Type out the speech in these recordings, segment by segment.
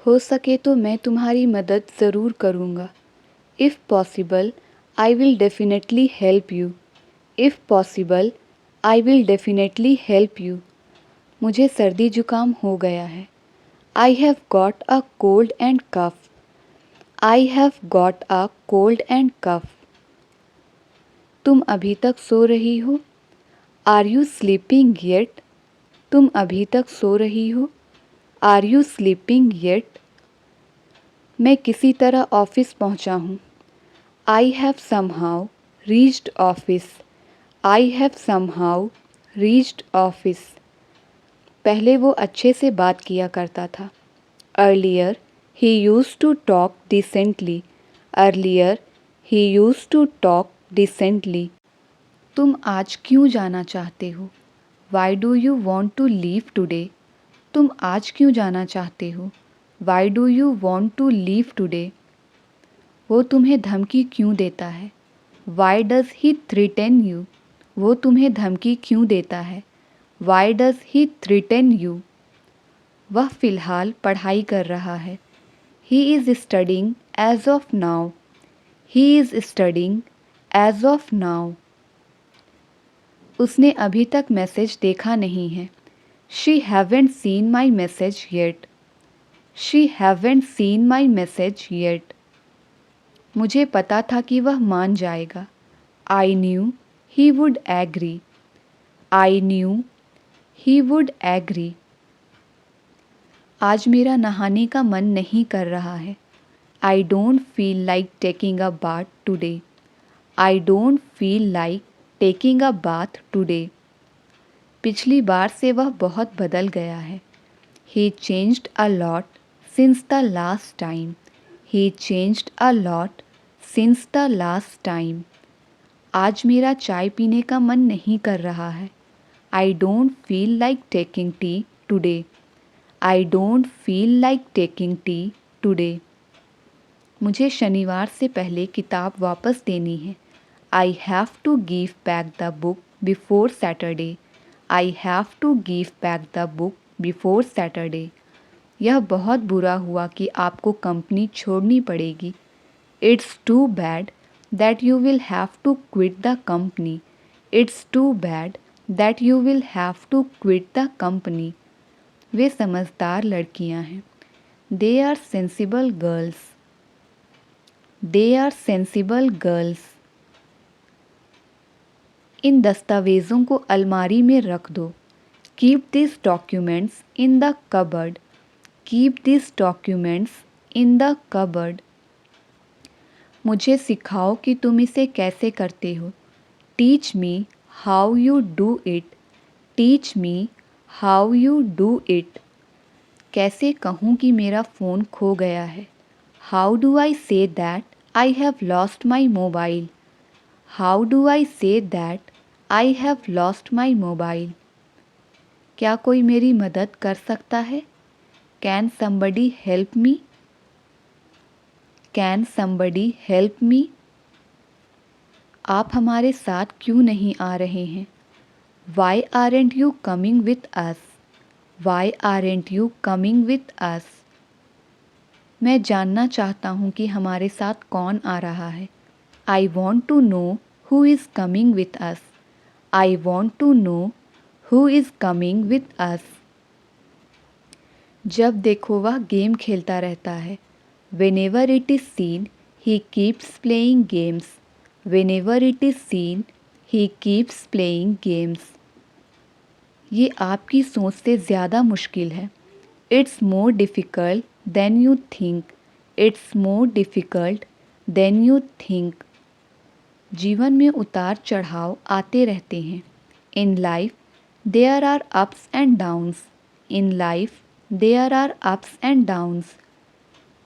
हो सके तो मैं तुम्हारी मदद ज़रूर करूँगा। If possible I will definitely help you. If possible I will definitely help you. मुझे सर्दी जुकाम हो गया है। I have got a cold and cough. I have got a cold and cough. तुम अभी तक सो रही हो? Are you sleeping yet? तुम अभी तक सो रही हो? Are you sleeping yet? मैं किसी तरह ऑफिस पहुंचा हूँ। I have somehow reached office. I have somehow reached office. पहले वो अच्छे से बात किया करता था। Earlier he used to talk decently. Earlier he used to talk decently. तुम आज क्यों जाना चाहते हो? Why do you want to leave today? तुम आज क्यों जाना चाहते हो? Why do you want to leave today? वो तुम्हें धमकी क्यों देता है? Why does he threaten you? वो तुम्हें धमकी क्यों देता है? Why does he threaten you? वह फ़िलहाल पढ़ाई कर रहा है। He is studying as of now. He is studying as of now. उसने अभी तक मैसेज देखा नहीं है। She haven't seen my message yet. She haven't seen my message yet. मुझे पता था कि वह मान जाएगा। I knew he would agree. I knew he would agree. आज मेरा नहाने का मन नहीं कर रहा है। I don't feel like taking a bath today. I don't feel like taking a bath today. पिछली बार से वह बहुत बदल गया है। He changed a lot since the last time. He changed a lot since the last time. आज मेरा चाय पीने का मन नहीं कर रहा है। I don't feel like taking tea today. I don't feel like taking tea today. मुझे शनिवार से पहले किताब वापस देनी है। I have to give back the book before Saturday. I have to give back the book before Saturday. यह बहुत बुरा हुआ कि आपको कंपनी छोड़नी पड़ेगी। It's too bad that you will have to quit the company. It's too bad that you will have to quit the company. वे समझदार लड़कियां हैं। They are sensible girls. They are sensible girls. इन दस्तावेज़ों को अलमारी में रख दो। Keep this documents in the cupboard. Keep this documents in the cupboard. मुझे सिखाओ कि तुम इसे कैसे करते हो। Teach me how you do it. Teach me how you do it. कैसे कहूँ कि मेरा फ़ोन खो गया है। How do I say that I have lost my mobile. How do I say that I have lost my mobile. क्या कोई मेरी मदद कर सकता है? Can somebody help me? Can somebody help me? आप हमारे साथ क्यों नहीं आ रहे हैं? Why aren't you coming with us? Why aren't you coming with us? मैं जानना चाहता हूँ कि हमारे साथ कौन आ रहा है। I want to know who is coming with us. I want to know who is coming with us. जब देखो वह गेम खेलता रहता है। Whenever it is seen, he keeps playing games. Whenever it is seen, he keeps playing games. ये आपकी सोच से ज़्यादा मुश्किल है। It's more difficult than you think. It's more difficult than you think. जीवन में उतार चढ़ाव आते रहते हैं। In life, there are ups and downs. In life, there are ups and downs.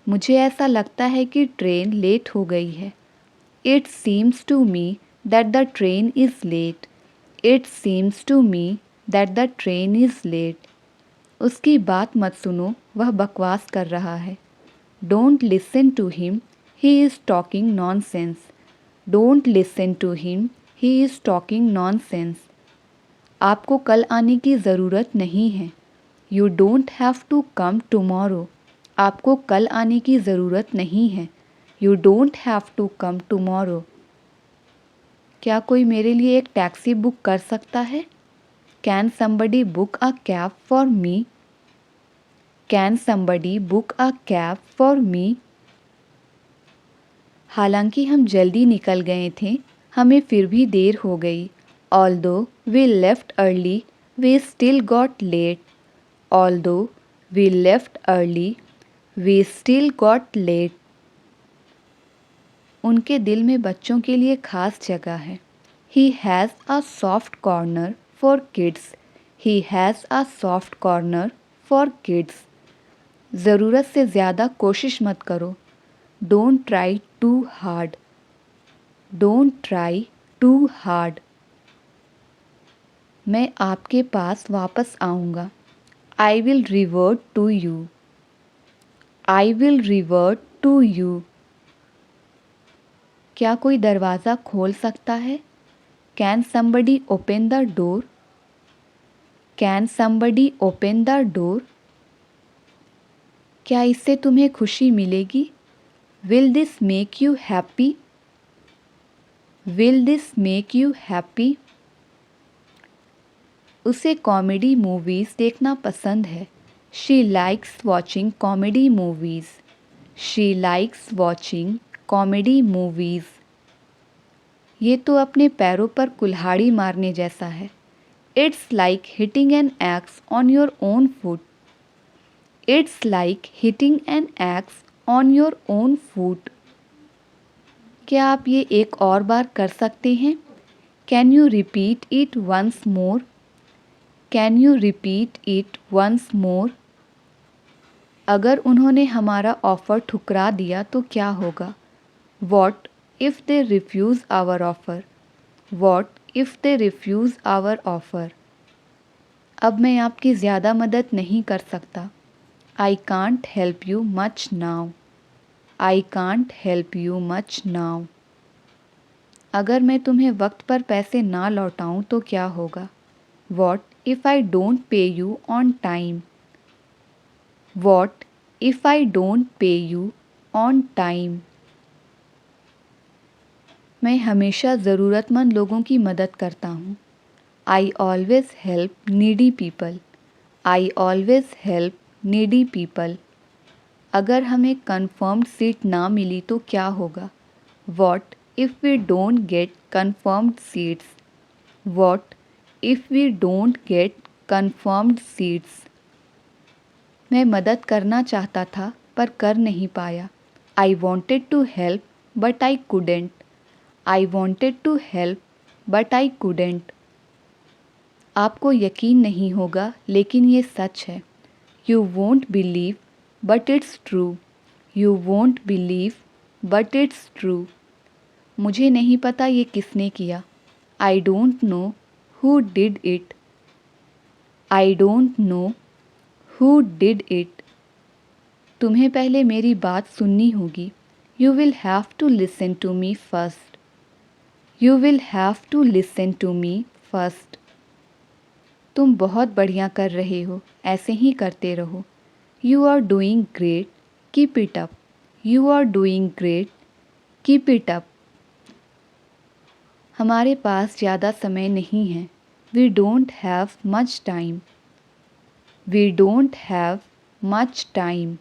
मुझे ऐसा लगता है कि ट्रेन लेट हो गई है। It seems to me that the train is late. It seems to me that the train is late. उसकी बात मत सुनो, वह बकवास कर रहा है। Don't listen to him, he is talking nonsense. Don't listen to him, he is talking nonsense. आपको कल आने की ज़रूरत नहीं है। You don't have to come tomorrow. आपको कल आने की ज़रूरत नहीं है। You don't have to come tomorrow. क्या कोई मेरे लिए एक टैक्सी बुक कर सकता है? Can somebody book a cab for me? Can somebody book a cab for me? हालांकि हम जल्दी निकल गए थे, हमें फिर भी देर हो गई। Although we left early, we still got late. Although we left early, we still got late. उनके दिल में बच्चों के लिए खास जगह है। He has a soft corner for kids. He has a soft corner for kids. ज़रूरत से ज़्यादा कोशिश मत करो। Don't try too hard. Don't try too hard. मैं आपके पास वापस आऊँगा। I will revert to you. I will revert to you. क्या कोई दरवाज़ा खोल सकता है? Can somebody open the door? Can somebody open the door? क्या इससे तुम्हें खुशी मिलेगी? Will this make you happy? Will this make you happy? उसे कॉमेडी मूवीज़ देखना पसंद है। She likes watching comedy movies. She likes watching comedy movies. ये तो अपने पैरों पर कुल्हाड़ी मारने जैसा है। It's like hitting an axe on your own foot. It's like hitting an axe on your own foot. क्या आप ये एक और बार कर सकते हैं? Can you repeat it once more? Can you repeat it once more? अगर उन्होंने हमारा ऑफ़र ठुकरा दिया तो क्या होगा? What if they refuse our offer? What if they refuse our offer? अब मैं आपकी ज़्यादा मदद नहीं कर सकता। I can't help you much now. I can't help you much now. अगर मैं तुम्हें वक्त पर पैसे ना लौटाऊं तो क्या होगा? What if I don't pay you on time? What if I don't pay you on time? मैं हमेशा ज़रूरतमंद लोगों की मदद करता हूँ। I always help needy people. I always help needy people. अगर हमें confirmed सीट ना मिली तो क्या होगा? What if we don't get confirmed seats? What if we don't get confirmed seats? मैं मदद करना चाहता था पर कर नहीं पाया। I wanted to help but I couldn't. I wanted to help but I couldn't. आपको यकीन नहीं होगा लेकिन ये सच है। You won't believe but it's true. You won't believe but it's true. मुझे नहीं पता ये किसने किया। I don't know who did it. I don't know who did it. तुम्हें पहले मेरी बात सुननी होगी। You will have to listen to me first. You will have to listen to me first. तुम बहुत बढ़िया कर रहे हो, ऐसे ही करते रहो। You are doing great. Keep it up. You are doing great. Keep it up. हमारे पास ज़्यादा समय नहीं है। We don't have much time. We don't have much time.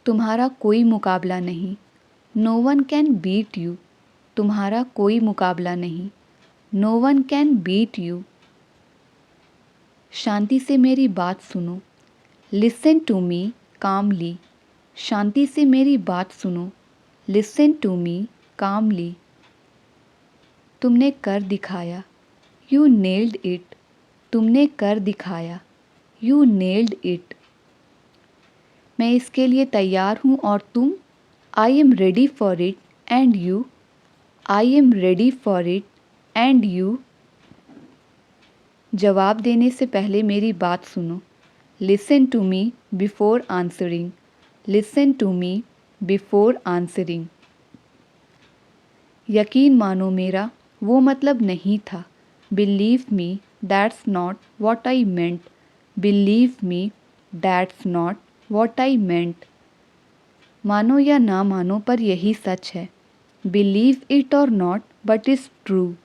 तुम्हारा कोई मुकाबला नहीं। No one can beat you. तुम्हारा कोई मुकाबला नहीं। No one can beat you. शांति से मेरी बात सुनो। Listen to me calmly. शांति से मेरी बात सुनो। Listen to me calmly. तुमने कर दिखाया। You nailed it. तुमने कर दिखाया। You nailed it. मैं इसके लिए तैयार हूँ और तुम? I am ready for it and you? I am ready for it and you? जवाब देने से पहले मेरी बात सुनो। Listen to me before answering. Listen to me before answering. यकीन मानो मेरा वो मतलब नहीं था। Believe me, that's not what I meant. Believe me, that's not what I meant. मानो या ना मानो पर यही सच है. Believe it or not, but it's true.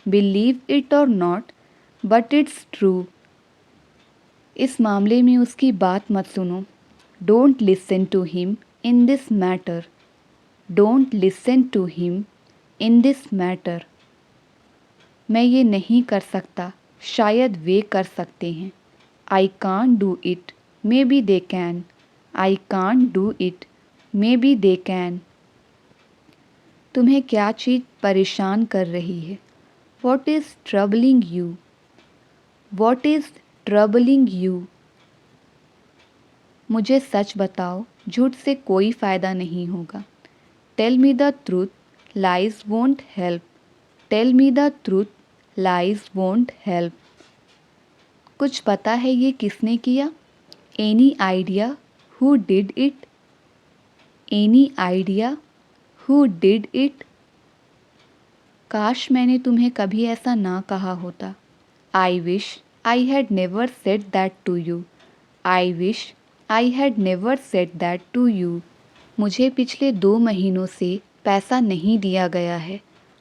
Believe it or not, but it's true. इस मामले में उसकी बात मत सुनो. Don't listen to him in this matter. Don't listen to him in this matter. मैं ये नहीं कर सकता, शायद वे कर सकते हैं. I can't do it, maybe they can. I can't do it, maybe they can. तुम्हें क्या चीज़ परेशान कर रही है? What is troubling you? What is troubling you? मुझे सच बताओ, झूठ से कोई फ़ायदा नहीं होगा. Tell me the truth, lies won't help. Tell me the truth, lies won't help. कुछ पता है ये किसने किया? Any idea who did it? Any idea who did it? काश मैंने तुम्हें कभी ऐसा ना कहा होता. I wish I had never said that to you. I wish I had never said that to you. मुझे पिछले 2 महीनों से पैसा नहीं दिया गया है.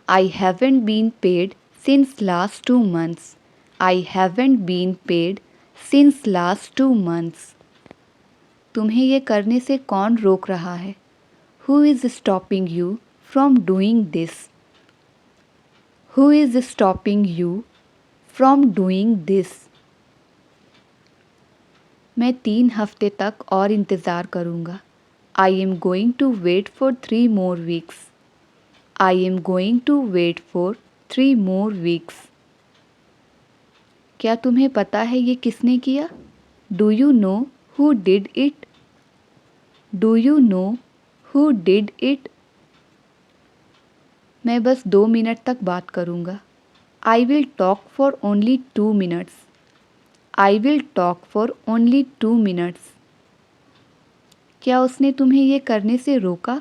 I haven't been paid since last 2 months. I haven't been paid since last 2 months. तुम्हें ये करने से कौन रोक रहा है? Who is stopping you from doing this? Who is stopping you from doing this? मैं 3 हफ्ते तक और इंतज़ार करूँगा. I am going to wait for 3 more weeks. I am going to wait for 3 more weeks. क्या तुम्हें पता है ये किसने किया? Do you know who did it? Do you know who did it? मैं बस 2 मिनट तक बात करूँगा. I will talk for only 2 minutes. I will talk for only 2 minutes. क्या उसने तुम्हें ये करने से रोका?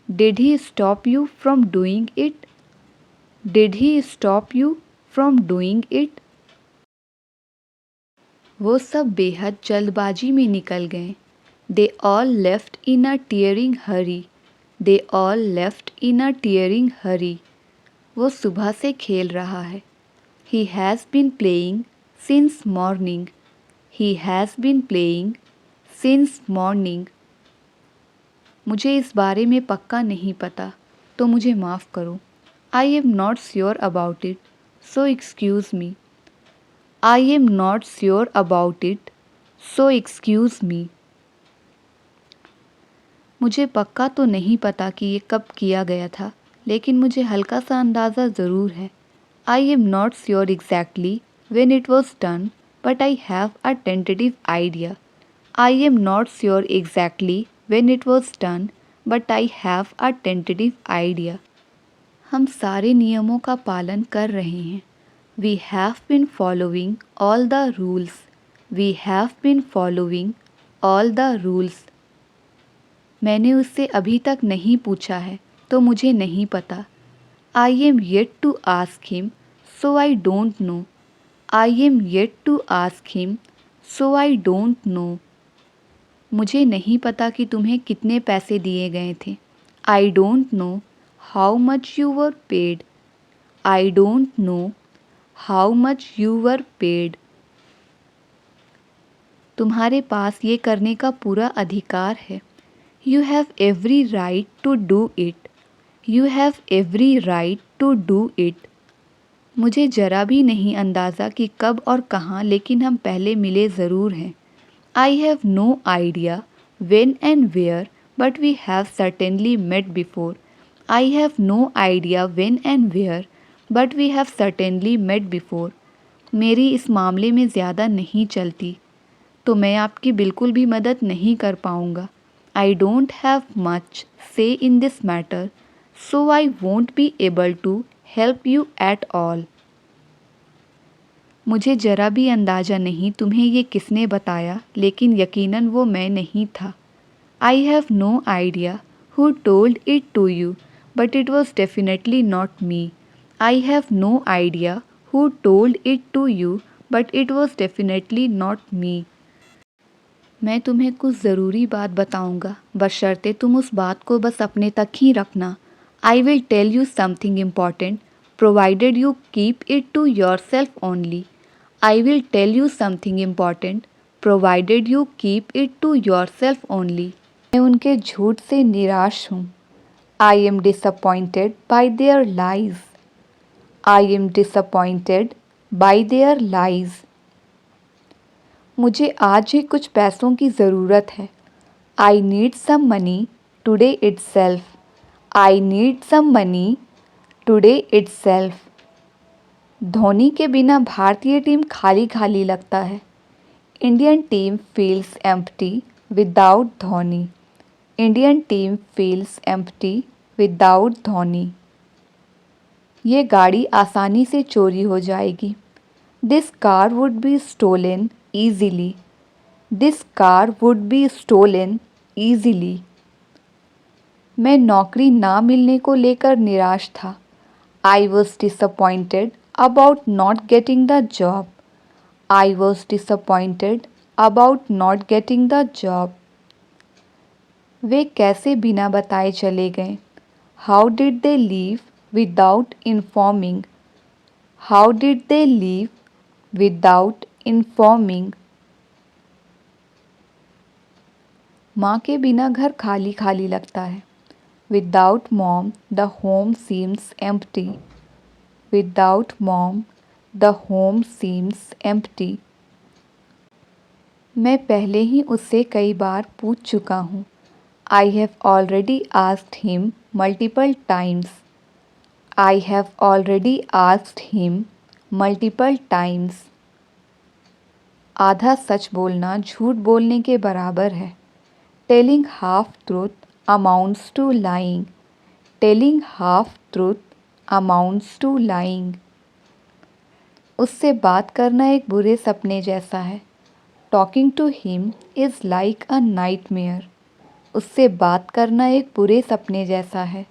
Did he stop you from doing it? Did he stop you from doing it? वो सब बेहद जल्दबाजी में निकल गए. They all left in a tearing hurry. They all left in a tearing hurry. वो सुबह से खेल रहा है. He has been playing since morning. He has been playing since morning. मुझे इस बारे में पक्का नहीं पता, तो मुझे माफ़ करो. I am not sure about it, so excuse me. I am not sure about it, so excuse me. मुझे पक्का तो नहीं पता कि ये कब किया गया था, लेकिन मुझे हल्का सा अंदाज़ा ज़रूर है. I am not sure exactly when it was done, but I have a tentative idea. I am not sure exactly when it was done, but I have a tentative idea. हम सारे नियमों का पालन कर रहे हैं. We have been following all the rules. We have been following all the rules. मैंने उससे अभी तक नहीं पूछा है, तो मुझे नहीं पता. I am yet to ask him, so I don't know. I am yet to ask him, so I don't know. मुझे नहीं पता कि तुम्हें कितने पैसे दिए गए थे. I don't know how much you were paid. I don't know how much you were paid. तुम्हारे पास ये करने का पूरा अधिकार है. You have every right to do it. You have every right to do it. मुझे जरा भी नहीं अंदाज़ा कि कब और कहाँ, लेकिन हम पहले मिले ज़रूर हैं. I have no idea when and where, but we have certainly met before. I have no idea when and where, but we have certainly met before. मेरी इस मामले में ज़्यादा नहीं चलती, तो मैं आपकी बिल्कुल भी मदद नहीं कर पाऊँगा. I don't have much say in this matter, so I won't be able to help you at all. मुझे जरा भी अंदाज़ा नहीं तुम्हें ये किसने बताया, लेकिन यकीनन वो मैं नहीं था. I have no idea who told it to you, but it was definitely not me. I have no idea who told it to you, but it was definitely not me. मैं तुम्हें कुछ ज़रूरी बात बताऊंगा, बशर्ते तुम उस बात को बस अपने तक ही रखना। I will tell you something important, provided you keep it to yourself only. I will tell you something important, provided you keep it to yourself only. मैं उनके झूठ से निराश हूँ। I am disappointed by their lies. I am disappointed by their lies. मुझे आज ही कुछ पैसों की ज़रूरत है। I need some money today itself. I need some money today itself. Dhoni के बिना भारतीय टीम खाली खाली लगता है। Indian team feels empty without Dhoni. Indian team feels empty without Dhoni. ये गाड़ी आसानी से चोरी हो जाएगी। This car would be stolen easily. This car would be stolen easily. मैं नौकरी ना मिलने को लेकर निराश था। I was disappointed about not getting the job. I was disappointed about not getting the job. वे कैसे बिना बताए चले गए? How did they leave without informing? How did they leave without informing? माँ के बिना घर खाली खाली लगता है। Without mom the home seems empty. Without mom the home seems empty. मैं पहले ही उससे कई बार पूछ चुका हूँ। I have already asked him multiple times. I have already asked him multiple times. आधा सच बोलना झूठ बोलने के बराबर है। Telling half truth amounts to lying. Telling half truth amounts to lying. उससे बात करना एक बुरे सपने जैसा है। Talking to him is like a nightmare. उससे बात करना एक बुरे सपने जैसा है।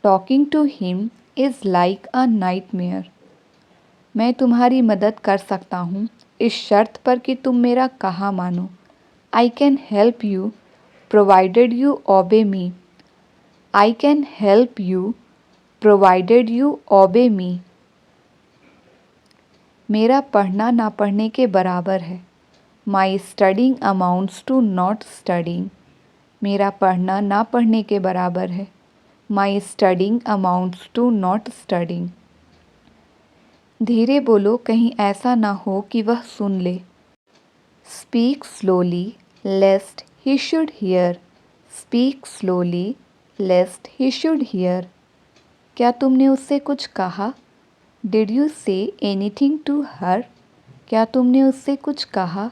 Talking to him is like a nightmare. मैं तुम्हारी मदद कर सकता हूँ इस शर्त पर कि तुम मेरा कहा मानो। I can help you provided you obey me. I can help you provided you obey me. मेरा पढ़ना ना पढ़ने के बराबर है। My studying amounts to not studying. मेरा पढ़ना ना पढ़ने के बराबर है। My studying amounts to not studying. धीरे बोलो, कहीं ऐसा ना हो कि वह सुन ले। Speak slowly lest he should hear. Speak slowly lest he should hear. क्या तुमने उससे कुछ कहा? Did you say anything to her? क्या तुमने उससे कुछ कहा?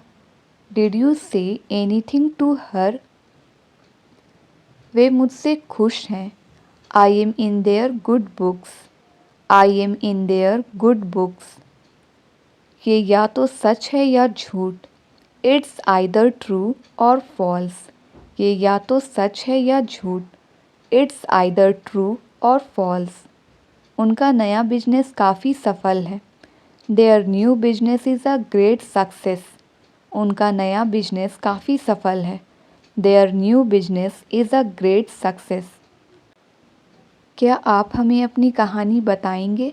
Did you say anything to her? वे मुझसे खुश हैं। I am in their good books. I am in their good books. ये या तो सच है या झूठ। It's either true or false. ये या तो सच है या झूठ। It's either true or false. उनका नया बिजनेस काफ़ी सफल है। Their new business is a great success. उनका नया बिजनेस काफ़ी सफल है। Their new business is a great success. क्या आप हमें अपनी कहानी बताएंगे?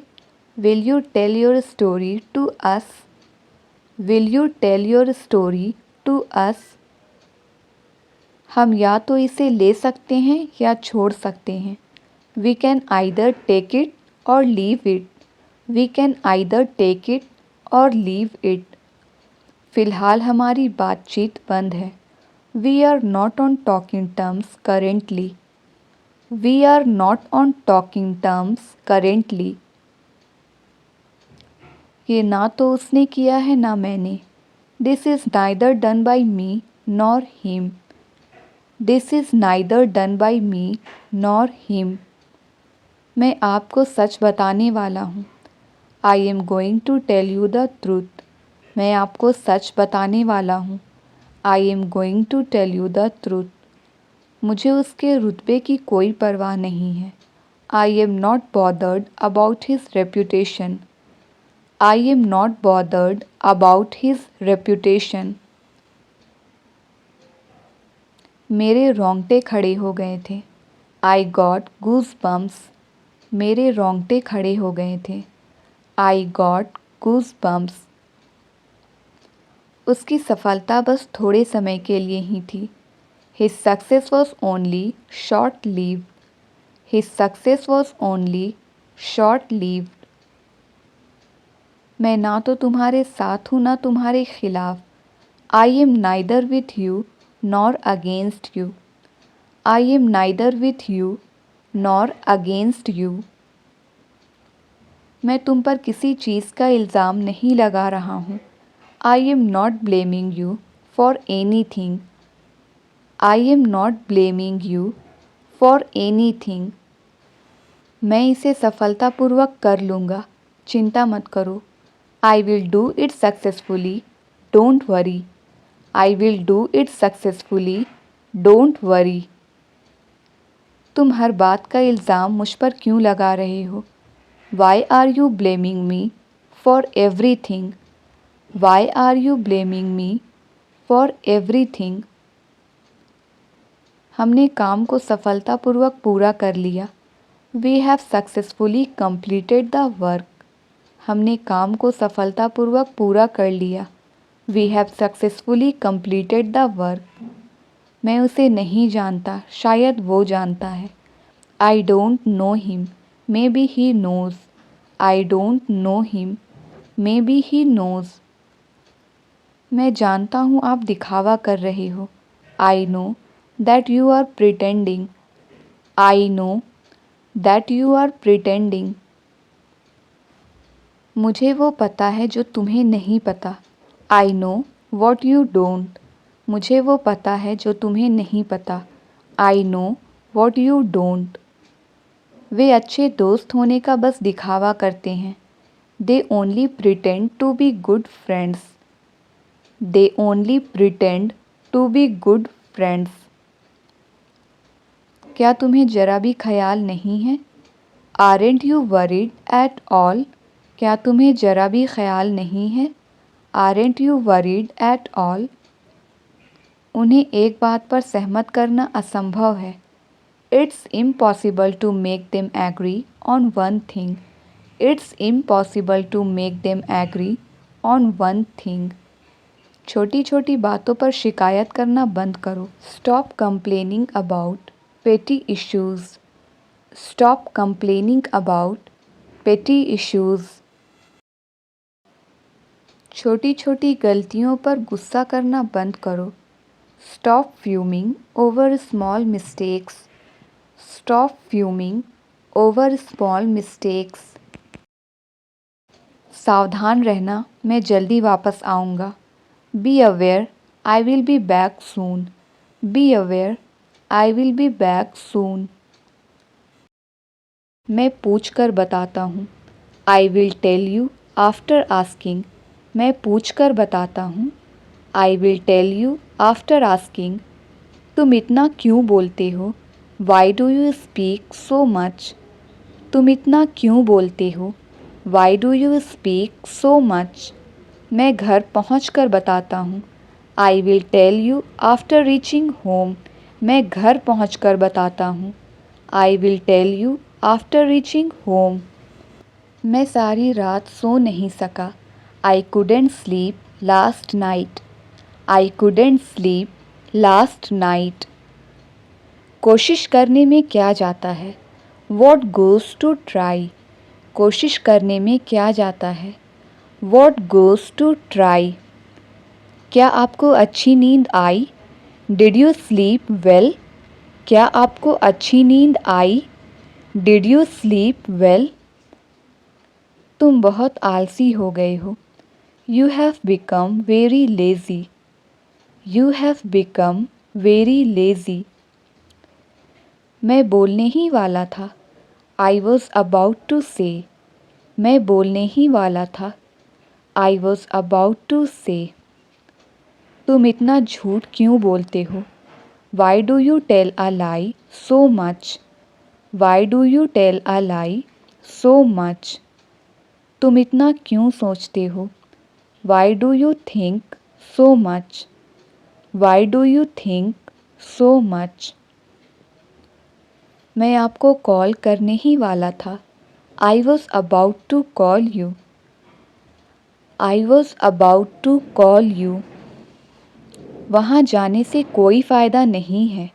Will you tell your story to us? Will you tell your story to us? हम या तो इसे ले सकते हैं या छोड़ सकते हैं। We can either take it or leave it. We can either take it or leave it. फ़िलहाल हमारी बातचीत बंद है। We are not on talking terms currently. We are not on talking terms currently. ये ना तो उसने किया है ना मैंने। This is neither done by me nor him. This is neither done by me nor him. मैं आपको सच बताने वाला हूँ। I am going to tell you the truth. मैं आपको सच बताने वाला हूँ। I am going to tell you the truth. मुझे उसके रुतबे की कोई परवाह नहीं है। I am not bothered about his reputation. I am not bothered about his reputation. मेरे रोंगटे खड़े हो गए थे। I got goose bumps. मेरे रोंगटे खड़े हो गए थे। I got goose bumps. उसकी सफलता बस थोड़े समय के लिए ही थी। His success was only short-lived. His success was only short-lived. मैं ना तो तुम्हारे साथ हूँ ना तुम्हारे खिलाफ। I am neither with you nor against you. I am neither with you nor against you. मैं तुम पर किसी चीज़ का इल्ज़ाम नहीं लगा रहा हूँ। I am not blaming you for anything. I am not blaming you for anything. मैं इसे सफलतापूर्वक कर लूँगा, चिंता मत करो। I will do it successfully, don't worry. I will do it successfully, don't worry. तुम हर बात का इल्ज़ाम मुझ पर क्यों लगा रहे हो? Why are you blaming me for everything? Why are you blaming me for everything? हमने काम को सफलतापूर्वक पूरा कर लिया। We have successfully completed the work. हमने काम को सफलतापूर्वक पूरा कर लिया। We have successfully completed the work. मैं उसे नहीं जानता, शायद वो जानता है। I don't know him. Maybe he knows. I don't know him. Maybe he knows. मैं जानता हूँ आप दिखावा कर रहे हो। I know that you are pretending. I know that you are pretending. मुझे वो पता है जो तुम्हें नहीं पता। I know what you don't. मुझे वो पता है जो तुम्हें नहीं पता। I know what you don't. वे अच्छे दोस्त होने का बस दिखावा करते हैं। They only pretend to be good friends. They only pretend to be good friends. क्या तुम्हें जरा भी ख्याल नहीं है? Aren't you worried at all? क्या तुम्हें जरा भी ख्याल नहीं है? Aren't you worried at all? उन्हें एक बात पर सहमत करना असंभव है। It's impossible to make them agree on one thing. It's impossible to make them agree on one thing. छोटी छोटी बातों पर शिकायत करना बंद करो। Stop complaining about petty issues. Stop complaining about petty issues. छोटी छोटी गलतियों पर गुस्सा करना बंद करो। Stop fuming over small mistakes. Stop fuming over small mistakes. सावधान रहना, मैं जल्दी वापस आऊँगा। Be aware, I will be back soon. Be aware, I will be back soon. मैं पूछ कर बताता हूँ। I will tell you after asking. मैं पूछ कर बताता हूँ। I will tell you after asking. तुम इतना क्यों बोलते हो? Why do you speak so much? तुम इतना क्यों बोलते हो? Why do you speak so much? मैं घर पहुँच कर बताता हूँ। I will tell you after reaching home. मैं घर पहुँच कर बताता हूँ। I will tell you after reaching home. मैं सारी रात सो नहीं सका। I couldn't sleep last night. I couldn't sleep last night. कोशिश करने में क्या जाता है? What goes to try? कोशिश करने में क्या जाता है? What goes to try? क्या आपको अच्छी नींद आई? Did you sleep well? क्या आपको अच्छी नींद आई? Did you sleep well? तुम बहुत आलसी हो गए हो। You have become very lazy. You have become very lazy. मैं बोलने ही वाला था। I was about to say. मैं बोलने ही वाला था। I was about to say. तुम इतना झूठ क्यों बोलते हो? Why do you tell a lie so much? Why do you tell a lie so much? तुम इतना क्यों सोचते हो? Why do you think so much? Why do you think so much. मैं आपको कॉल करने ही वाला था. I was about to call you. I was about to call you. वहाँ जाने से कोई फ़ायदा नहीं है.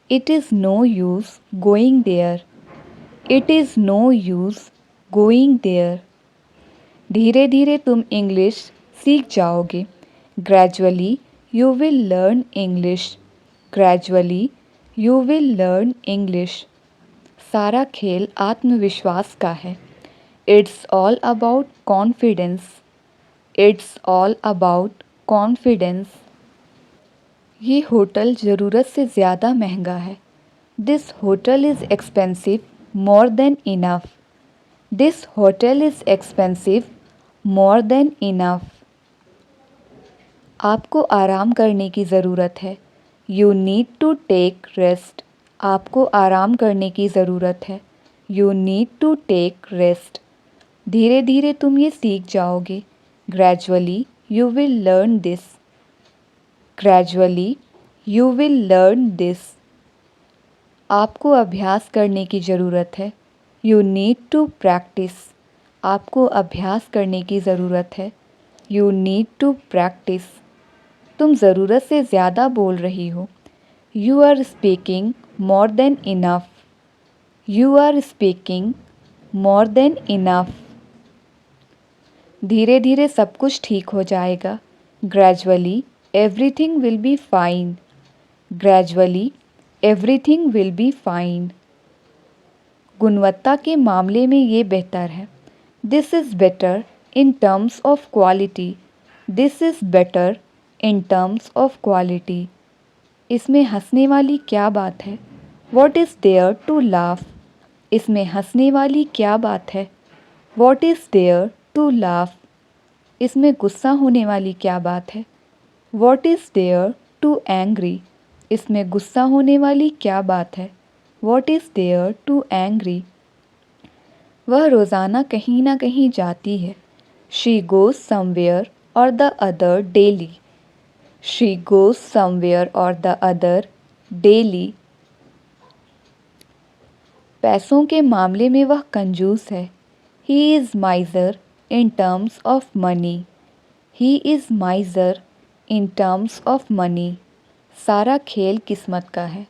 It is no use going there. It is no use going there. धीरे धीरे तुम इंग्लिश सीख जाओगे. Gradually you will learn English. Gradually you will learn English. सारा खेल आत्मविश्वास का है. It's all about confidence. It's all about confidence. ये होटल ज़रूरत से ज़्यादा महंगा है. This hotel is expensive more than enough. This hotel is expensive more than enough. आपको आराम करने की ज़रूरत है. You need to take rest. आपको आराम करने की ज़रूरत है. You need to take rest. धीरे धीरे तुम ये सीख जाओगे. Gradually you will learn this. Gradually you will learn this. आपको अभ्यास करने की ज़रूरत है. You need to practice. आपको अभ्यास करने की ज़रूरत है. You need to practice. तुम ज़रूरत से ज़्यादा बोल रही हो. You are speaking more than enough. You are speaking more than enough. धीरे धीरे सब कुछ ठीक हो जाएगा. Gradually everything will be fine. Gradually everything will be fine. गुणवत्ता के मामले में ये बेहतर है. This is better in terms of quality. This is better in terms of quality. इसमें हंसने वाली क्या बात है? What is there to laugh? इसमें हंसने वाली क्या बात है? What is there to laugh? इसमें गुस्सा होने वाली क्या बात है? What is there to angry? इसमें गुस्सा होने वाली क्या बात है? What is there to angry? वह रोज़ाना कहीं ना कहीं जाती है. She goes somewhere or the other daily. She goes somewhere or the other daily. पैसों के मामले में वह कंजूस है. He is miser in terms of money. He is miser in terms of money. सारा खेल किस्मत का है.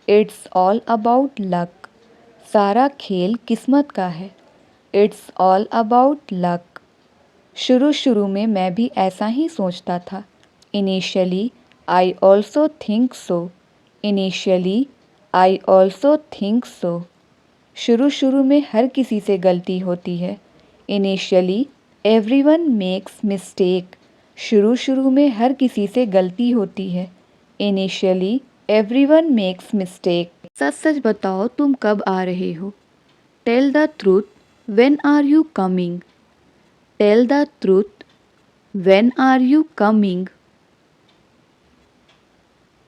It's all about luck. सारा खेल किस्मत का है. It's all about luck. शुरू में मैं भी ऐसा ही सोचता था. Initially I also think so. Initially I also think so. शुरू में हर किसी से गलती होती है. Initially everyone makes mistake. शुरू में हर किसी से गलती होती है. Initially everyone makes mistake. सच सच बताओ तुम कब आ रहे हो. Tell the truth. When are you coming? Tell the truth. When are you coming?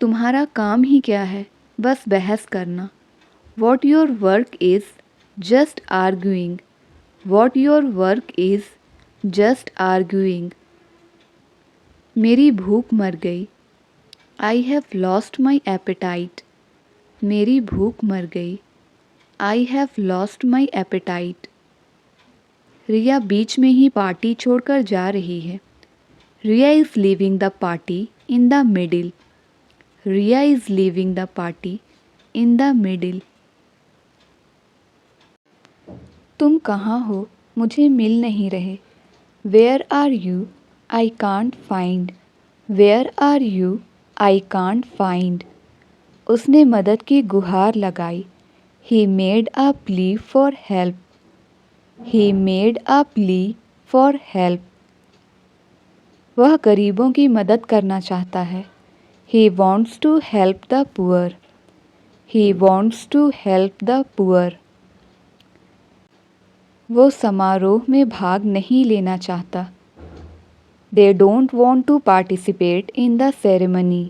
तुम्हारा काम ही क्या है? बस बहस करना. What your work is? Just arguing. What your work is? Just arguing. मेरी भूख मर गई. I have lost my appetite. मेरी भूख मर गई. I have lost my appetite. रिया बीच में ही पार्टी छोड़कर जा रही है. रिया is leaving the party in the middle. Riya is leaving the party in the middle. तुम कहाँ हो? मुझे मिल नहीं रहे. Where are you? I can't find. Where are you? I can't find. उसने मदद की गुहार लगाई. He made a plea for help. He made a plea for help. वह गरीबों की मदद करना चाहता है. He wants to help the poor. He wants to help the poor. वो समारोह में भाग नहीं लेना चाहता. They don't want to participate in the ceremony.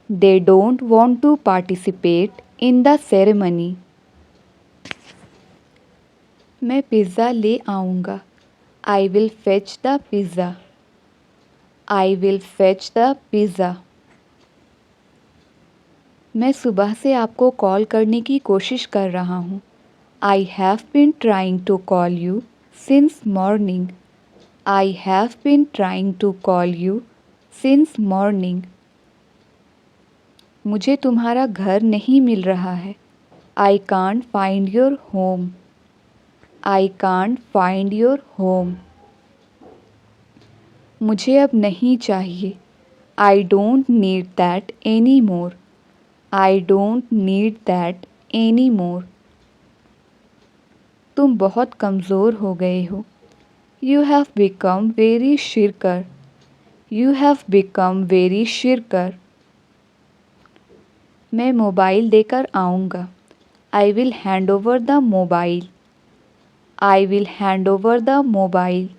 They don't want to participate in the ceremony. मैं पिज़्ज़ा ले आऊँगा. I will fetch the pizza. I will fetch the pizza. मैं सुबह से आपको कॉल करने की कोशिश कर रहा हूँ। I have been trying to call you since morning. I have been trying to call you since morning. मुझे तुम्हारा घर नहीं मिल रहा है। I can't find your home. I can't find your home. मुझे अब नहीं चाहिए। I don't need that any more. I don't need that any more. तुम बहुत कमज़ोर हो गए हो। You have become very shirker. You have become very Shirkar. मैं मोबाइल देकर आऊँगा। I will hand over the mobile. I will hand over the mobile.